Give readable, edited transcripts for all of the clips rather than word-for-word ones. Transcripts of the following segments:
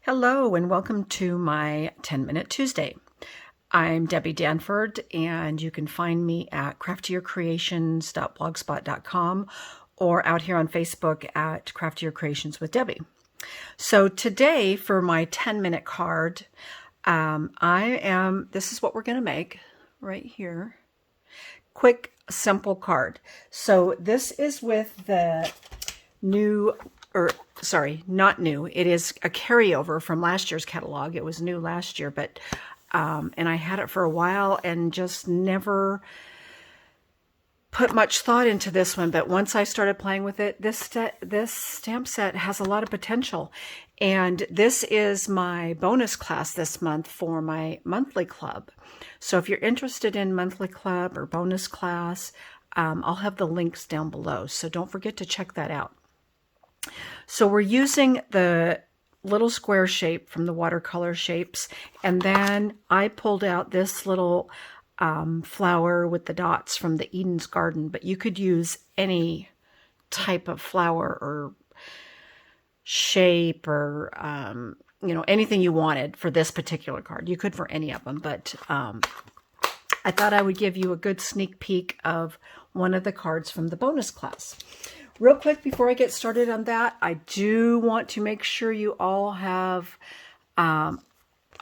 Hello and welcome to my 10-Minute Tuesday. I'm Debbie Danford and you can find me at craftyyourcreations.blogspot.com or out here on Facebook at Crafty Your Creations with Debbie. So today for my 10-minute card, this is what we're going to make right here. Quick, simple card. So this is with the new, not new. It is a carryover from last year's catalog. It was new last year, but and I had it for a while and just never put much thought into this one. But once I started playing with it, this stamp set has a lot of potential. And this is my bonus class this month for my monthly club. So if you're interested in monthly club or bonus class, I'll have the links down below. So don't forget to check that out. So we're using the little square shape from the Watercolor Shapes, and then I pulled out this little flower with the dots from the Eden's Garden, but you could use any type of flower or shape or anything you wanted for this particular card. You could for any of them, but I thought I would give you a good sneak peek of one of the cards from the bonus class. Real quick, before I get started on that, I do want to make sure you all have a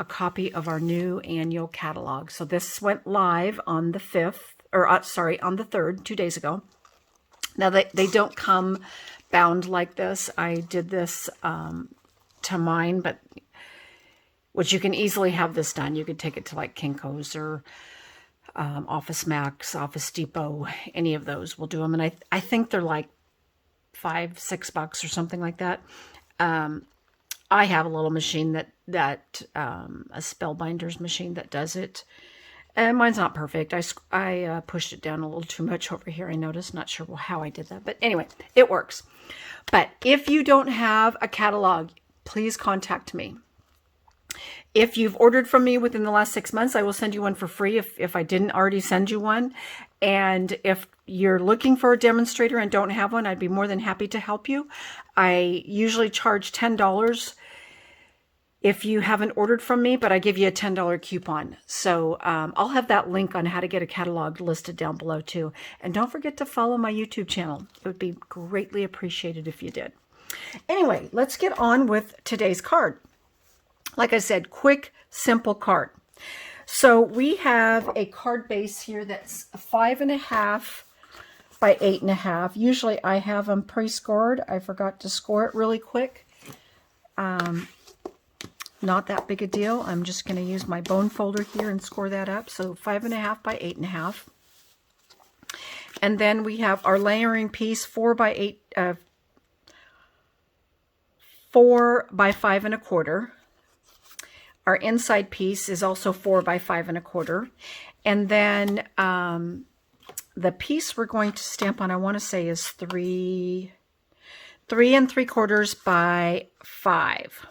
copy of our new annual catalog. So this went live on the 5th, on the 3rd, 2 days ago. Now, they don't come bound like this. I did this to mine, but which you can easily have this done. You could take it to like Kinko's or Office Max, Office Depot, any of those will do them. And I think they're like $5-6 or something like that. I have a little machine that a spellbinder's machine that does it, and mine's not perfect. I pushed it down a little too much over here, I noticed. Not sure how I did that, but anyway, it works. But if you don't have a catalog, please contact me. If you've ordered from me within the last 6 months, I will send you one for free if I didn't already send you one. And if you're looking for a demonstrator and don't have one, I'd be more than happy to help you. I usually charge $10 if you haven't ordered from me, but I give you a $10 coupon. So I'll have that link on how to get a catalog listed down below too. And don't forget to follow my YouTube channel. It would be greatly appreciated if you did. Anyway, let's get on with today's card. Like I said, quick, simple card. So we have a card base here that's 5.5 by 8.5. Usually I have them pre-scored. I forgot to score it really quick. Not that big a deal. I'm just going to use my bone folder here and score that up. So 5.5 by 8.5. And then we have our layering piece 4 by 5.25. Our inside piece is also 4 by 5.25. And then the piece we're going to stamp on, I want to say, is 3 3¾ by 5.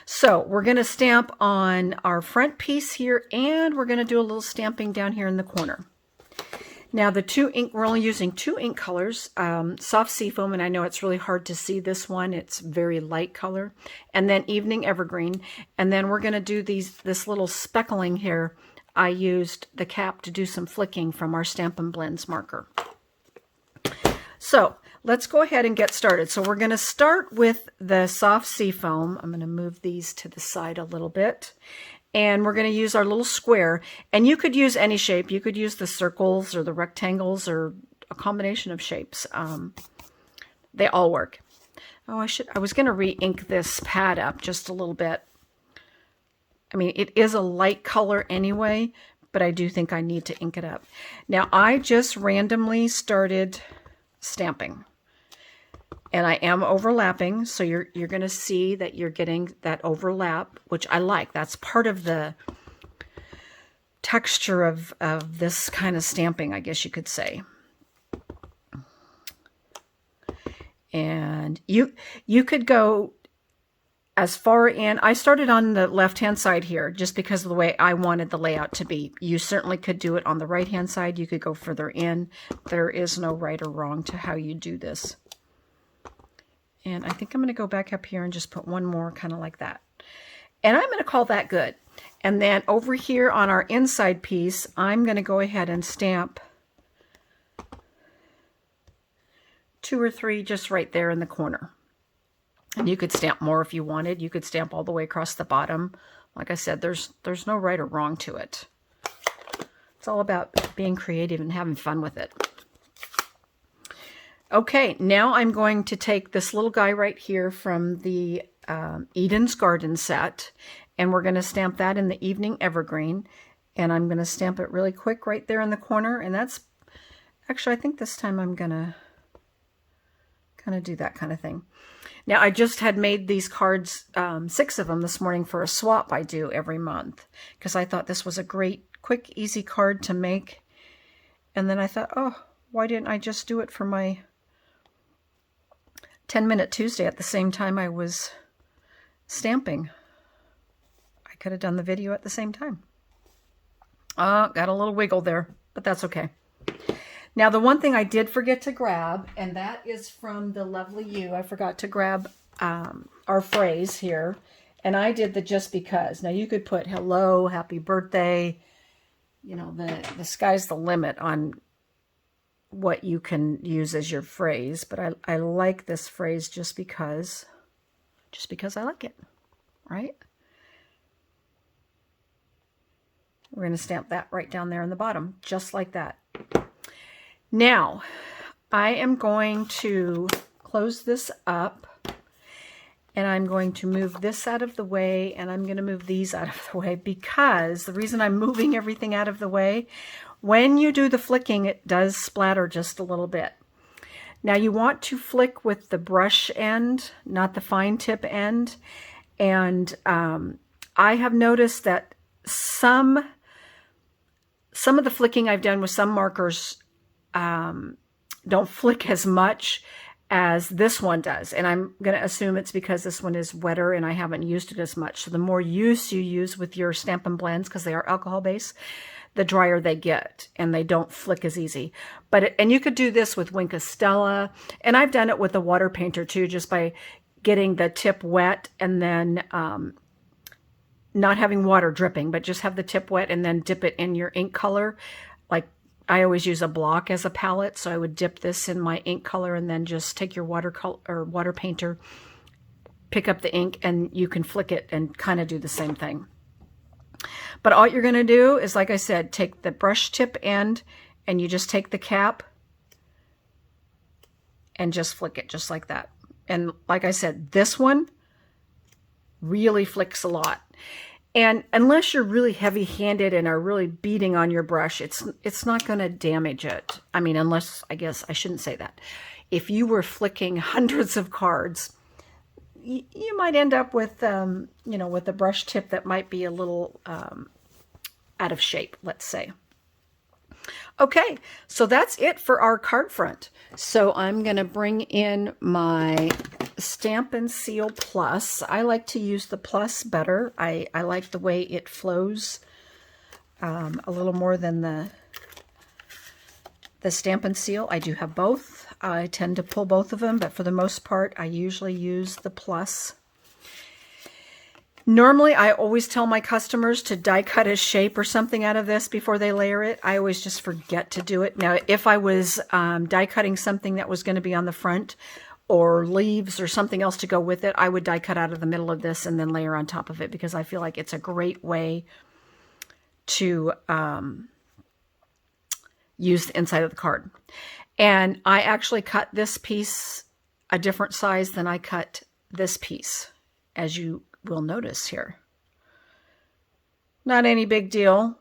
So we're going to stamp on our front piece here, and we're going to do a little stamping down here in the corner. Now we're only using 2 ink colors, soft seafoam, and I know it's really hard to see this one. It's very light color. And then Evening Evergreen. And then we're going to do this little speckling here. I used the cap to do some flicking from our Stampin' Blends marker. So let's go ahead and get started. So we're going to start with the soft seafoam. I'm going to move these to the side a little bit. And we're going to use our little square. And you could use any shape. You could use the circles or the rectangles or a combination of shapes. They all work. Oh, I was going to re-ink this pad up just a little bit. I mean, it is a light color anyway, but I do think I need to ink it up. Now, I just randomly started stamping. And I am overlapping, so you're going to see that you're getting that overlap, which I like. That's part of the texture of this kind of stamping, I guess you could say. And you could go as far in. I started on the left-hand side here just because of the way I wanted the layout to be. You certainly could do it on the right-hand side. You could go further in. There is no right or wrong to how you do this. And I think I'm going to go back up here and just put one more kind of like that. And I'm going to call that good. And then over here on our inside piece, I'm going to go ahead and stamp 2 or 3 just right there in the corner. And you could stamp more if you wanted. You could stamp all the way across the bottom. Like I said, there's no right or wrong to it. It's all about being creative and having fun with it. Okay, now I'm going to take this little guy right here from the Eden's Garden set, and we're going to stamp that in the Evening Evergreen. And I'm going to stamp it really quick right there in the corner. And that's, actually, I think this time I'm going to kind of do that kind of thing. Now, I just had made these cards, 6 of them this morning for a swap I do every month, because I thought this was a great, quick, easy card to make. And then I thought, oh, why didn't I just do it for my 10-minute Tuesday at the same time I was stamping? I could have done the video at the same time. Got a little wiggle there, but that's okay. Now, the one thing I did forget to grab, and that is from the Lovely You. I forgot to grab our phrase here, and I did the just because. Now, you could put hello, happy birthday. You know, the sky's the limit on what you can use as your phrase, but I like this phrase just because I like it, right? We're going to stamp that right down there in the bottom, just like that. Now, I am going to close this up, and I'm going to move this out of the way, and I'm going to move these out of the way, because the reason I'm moving everything out of the way, when you do the flicking, it does splatter just a little bit. Now, you want to flick with the brush end, not the fine tip end, and I have noticed that some of the flicking I've done with some markers don't flick as much as this one does. And I'm going to assume it's because this one is wetter and I haven't used it as much. So the more use you use with your Stampin' Blends, because they are alcohol based, the drier they get and they don't flick as easy. And you could do this with Wink of Stella. And I've done it with the water painter too, just by getting the tip wet and then not having water dripping, but just have the tip wet and then dip it in your ink color. Like, I always use a block as a palette, so I would dip this in my ink color and then just take your watercolor or water painter, pick up the ink, and you can flick it and kind of do the same thing. But all you're going to do is, like I said, take the brush tip end and you just take the cap and just flick it just like that. And like I said, this one really flicks a lot. And unless you're really heavy-handed and are really beating on your brush, it's not going to damage it. I mean, unless, I guess I shouldn't say that. If you were flicking hundreds of cards, you might end up with, you know, with a brush tip that might be a little out of shape, let's say. Okay, so that's it for our card front. So I'm going to bring in my Stampin' Seal Plus. I like to use the Plus better. I like the way it flows a little more than the Stampin' Seal. I do have both. I tend to pull both of them, but for the most part, I usually use the Plus. Normally, I always tell my customers to die cut a shape or something out of this before they layer it. I always just forget to do it. Now, if I was die cutting something that was going to be on the front, or leaves or something else to go with it, I would die cut out of the middle of this and then layer on top of it, because I feel like it's a great way to use the inside of the card. And I actually cut this piece a different size than I cut this piece, as you will notice here. Not any big deal.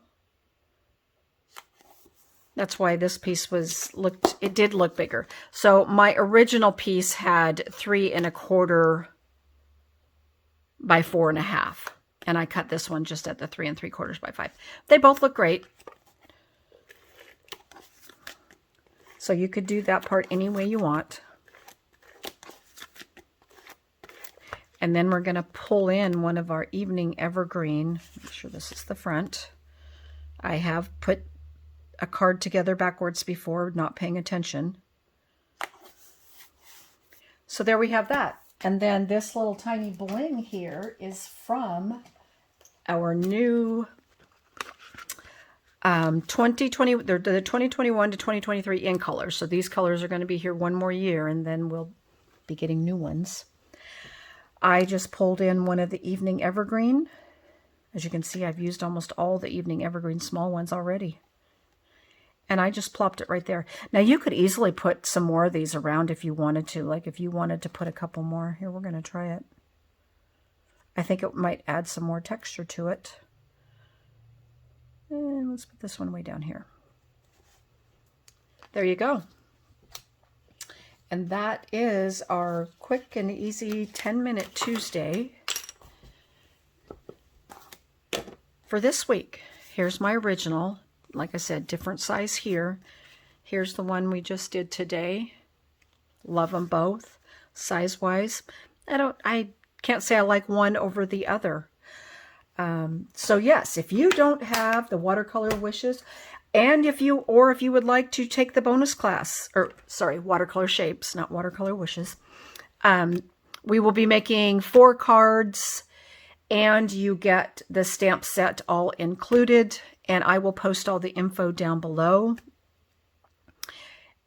That's why this piece it did look bigger. So my original piece had 3 1/4 by 4 1/2. And I cut this one just at the 3 3/4 by 5. They both look great. So you could do that part any way you want. And then we're going to pull in one of our Evening Evergreen. Make sure this is the front. I have put a card together backwards before, not paying attention. So there we have that. And then this little tiny bling here is from our new 2020, they're the 2021 to 2023 in colors. So these colors are going to be here one more year, and then we'll be getting new ones. I just pulled in one of the Evening Evergreen. As you can see, I've used almost all the Evening Evergreen small ones already. And I just plopped it right there. Now you could easily put some more of these around if you wanted to. Like if you wanted to put a couple more. Here, we're going to try it. I think it might add some more texture to it. And let's put this one way down here. There you go. And that is our quick and easy 10-minute Tuesday for this week. Here's my original. Like I said, different size here. Here's the one we just did today. Love them both, size-wise. I can't say I like one over the other. So yes, if you don't have the Watercolor Wishes, and if you would like to take the bonus class, or sorry, Watercolor Shapes, not Watercolor Wishes, we will be making 4 cards, and you get the stamp set all included, and I will post all the info down below.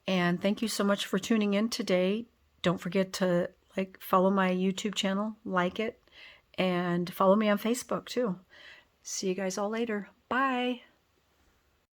And thank you so much for tuning in today. Don't forget to follow my YouTube channel, like it, and follow me on Facebook too. See you guys all later. Bye.